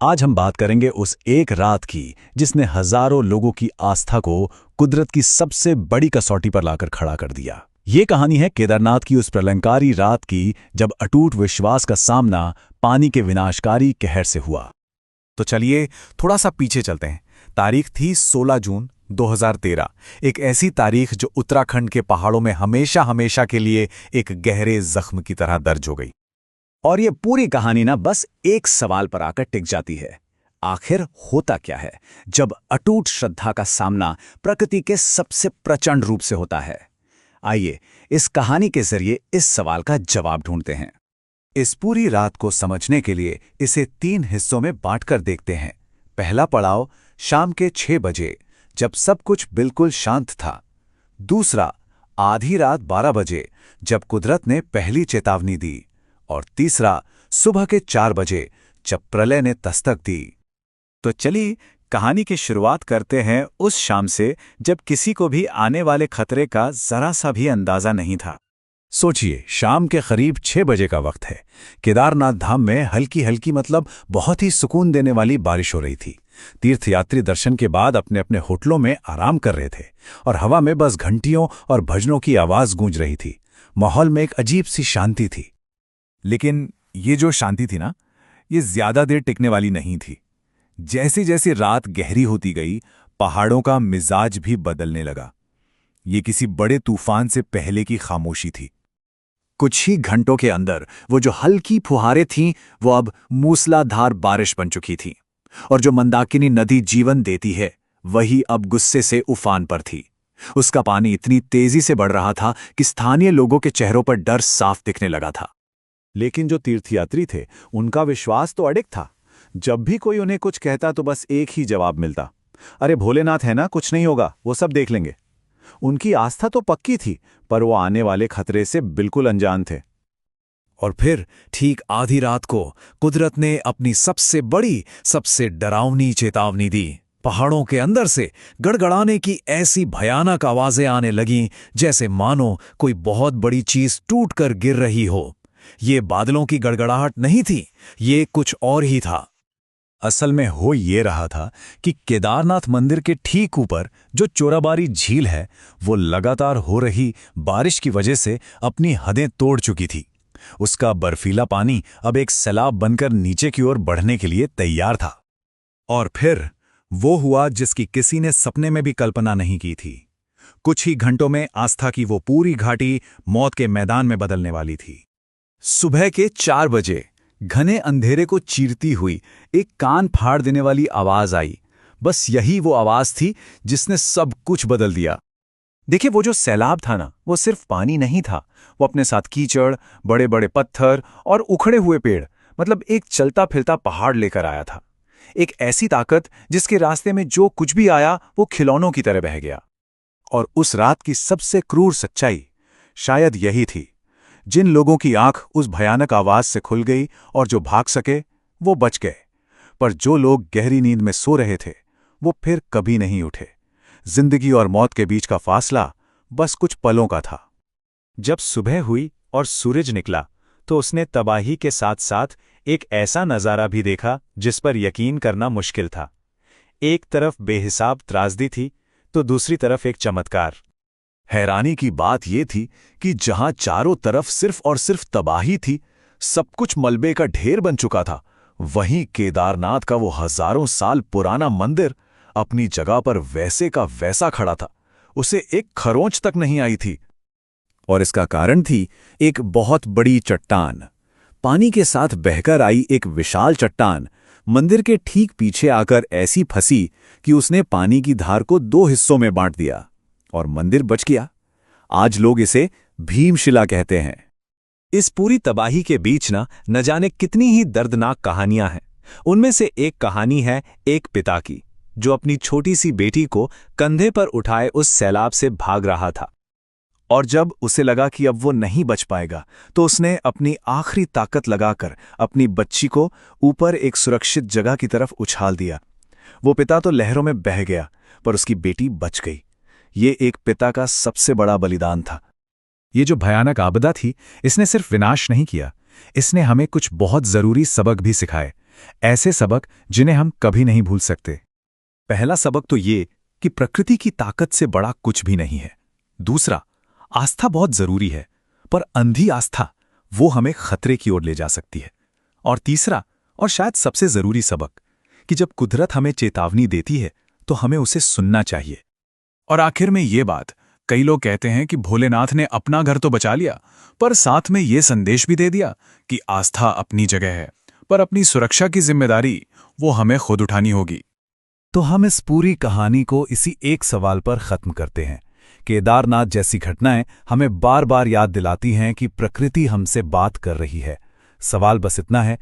आज हम बात करेंगे उस एक रात की जिसने हजारों लोगों की आस्था को कुदरत की सबसे बड़ी कसौटी पर लाकर खड़ा कर दिया। ये कहानी है केदारनाथ की उस प्रलंकारी रात की जब अटूट विश्वास का सामना पानी के विनाशकारी कहर से हुआ। तो चलिए थोड़ा सा पीछे चलते हैं। तारीख थी 16 जून 2013। एक ऐसी तारीख जो उत्तराखंड के पहाड़ों में हमेशा हमेशा के लिए एक गहरे जख्म की तरह दर्ज हो गई। और ये पूरी कहानी ना बस एक सवाल पर आकर टिक जाती है, आखिर होता क्या है जब अटूट श्रद्धा का सामना प्रकृति के सबसे प्रचंड रूप से होता है। आइए इस कहानी के जरिए इस सवाल का जवाब ढूंढते हैं। इस पूरी रात को समझने के लिए इसे 3 हिस्सों में बांटकर देखते हैं। पहला पड़ाव शाम के 6 बजे जब सब कुछ बिल्कुल शांत था। दूसरा आधी रात 12 बजे जब कुदरत ने पहली चेतावनी दी। और तीसरा सुबह के 4 बजे जब प्रलय ने दस्तक दी। तो चलिए कहानी की शुरुआत करते हैं उस शाम से जब किसी को भी आने वाले खतरे का जरा सा भी अंदाजा नहीं था। सोचिए, शाम के करीब 6 बजे का वक्त है। केदारनाथ धाम में हल्की हल्की मतलब बहुत ही सुकून देने वाली बारिश हो रही थी। तीर्थयात्री दर्शन के बाद अपने अपने होटलों में आराम कर रहे थे और हवा में बस घंटियों और भजनों की आवाज गूंज रही थी। माहौल में एक अजीब सी शांति थी। लेकिन ये जो शांति थी ना, ये ज्यादा देर टिकने वाली नहीं थी। जैसे जैसे रात गहरी होती गई, पहाड़ों का मिजाज भी बदलने लगा। ये किसी बड़े तूफान से पहले की खामोशी थी। कुछ ही घंटों के अंदर वो जो हल्की फुहारें थीं, वो अब मूसलाधार बारिश बन चुकी थीं। और जो मंदाकिनी नदी जीवन देती है, वही अब गुस्से से उफान पर थी। उसका पानी इतनी तेजी से बढ़ रहा था कि स्थानीय लोगों के चेहरों पर डर साफ दिखने लगा था। लेकिन जो तीर्थयात्री थे, उनका विश्वास तो अडिग था। जब भी कोई उन्हें कुछ कहता तो बस एक ही जवाब मिलता, अरे भोलेनाथ है ना, कुछ नहीं होगा, वो सब देख लेंगे। उनकी आस्था तो पक्की थी, पर वो आने वाले खतरे से बिल्कुल अनजान थे। और फिर ठीक आधी रात को कुदरत ने अपनी सबसे बड़ी, सबसे डरावनी चेतावनी दी। पहाड़ों के अंदर से गड़गड़ाने की ऐसी भयानक आवाजें आने लगीं जैसे मानो कोई बहुत बड़ी चीज टूटकर गिर रही हो। ये बादलों की गड़गड़ाहट नहीं थी, ये कुछ और ही था। असल में हो ये रहा था कि केदारनाथ मंदिर के ठीक ऊपर जो चोराबारी झील है, वो लगातार हो रही बारिश की वजह से अपनी हदें तोड़ चुकी थी। उसका बर्फीला पानी अब एक सैलाब बनकर नीचे की ओर बढ़ने के लिए तैयार था। और फिर वो हुआ जिसकी किसी ने सपने में भी कल्पना नहीं की थी। कुछ ही घंटों में आस्था की वो पूरी घाटी मौत के मैदान में बदलने वाली थी। सुबह के 4 बजे घने अंधेरे को चीरती हुई एक कान फाड़ देने वाली आवाज आई। बस यही वो आवाज थी जिसने सब कुछ बदल दिया। देखिए, वो जो सैलाब था ना, वो सिर्फ पानी नहीं था, वो अपने साथ कीचड़, बड़े बड़े पत्थर और उखड़े हुए पेड़, मतलब एक चलता फिरता पहाड़ लेकर आया था। एक ऐसी ताकत जिसके रास्ते में जो कुछ भी आया वो खिलौनों की तरह बह गया। और उस रात की सबसे क्रूर सच्चाई शायद यही थी। जिन लोगों की आंख उस भयानक आवाज से खुल गई और जो भाग सके वो बच गए, पर जो लोग गहरी नींद में सो रहे थे वो फिर कभी नहीं उठे। जिंदगी और मौत के बीच का फासला बस कुछ पलों का था। जब सुबह हुई और सूरज निकला तो उसने तबाही के साथ साथ एक ऐसा नज़ारा भी देखा जिस पर यकीन करना मुश्किल था। एक तरफ बेहिसाब त्रासदी थी तो दूसरी तरफ एक चमत्कार। हैरानी की बात यह थी कि जहां चारों तरफ सिर्फ और सिर्फ तबाही थी, सब कुछ मलबे का ढेर बन चुका था, वहीं केदारनाथ का वो हजारों साल पुराना मंदिर अपनी जगह पर वैसे का वैसा खड़ा था। उसे एक खरोंच तक नहीं आई थी। और इसका कारण थी एक बहुत बड़ी चट्टान। पानी के साथ बहकर आई एक विशाल चट्टान मंदिर के ठीक पीछे आकर ऐसी फंसी कि उसने पानी की धार को 2 हिस्सों में बांट दिया और मंदिर बच गया। आज लोग इसे भीमशिला कहते हैं। इस पूरी तबाही के बीच न जाने कितनी ही दर्दनाक कहानियां हैं। उनमें से एक कहानी है एक पिता की, जो अपनी छोटी सी बेटी को कंधे पर उठाए उस सैलाब से भाग रहा था। और जब उसे लगा कि अब वो नहीं बच पाएगा, तो उसने अपनी आखिरी ताकत लगाकर अपनी बच्ची को ऊपर एक सुरक्षित जगह की तरफ उछाल दिया। वो पिता तो लहरों में बह गया, पर उसकी बेटी बच गई। ये एक पिता का सबसे बड़ा बलिदान था। ये जो भयानक आपदा थी, इसने सिर्फ विनाश नहीं किया, इसने हमें कुछ बहुत जरूरी सबक भी सिखाए। ऐसे सबक जिन्हें हम कभी नहीं भूल सकते। पहला सबक तो ये कि प्रकृति की ताकत से बड़ा कुछ भी नहीं है। दूसरा, आस्था बहुत जरूरी है, पर अंधी आस्था वो हमें खतरे की ओर ले जा सकती है। और तीसरा, और शायद सबसे जरूरी सबक, कि जब कुदरत हमें चेतावनी देती है तो हमें उसे सुनना चाहिए। और आखिर में ये बात, कई लोग कहते हैं कि भोलेनाथ ने अपना घर तो बचा लिया, पर साथ में ये संदेश भी दे दिया कि आस्था अपनी जगह है, पर अपनी सुरक्षा की जिम्मेदारी वो हमें खुद उठानी होगी। तो हम इस पूरी कहानी को इसी एक सवाल पर खत्म करते हैं। केदारनाथ जैसी घटनाएं हमें बार बार याद दिलाती हैं कि प्रकृति हमसे बात कर रही है। सवाल बस इतना है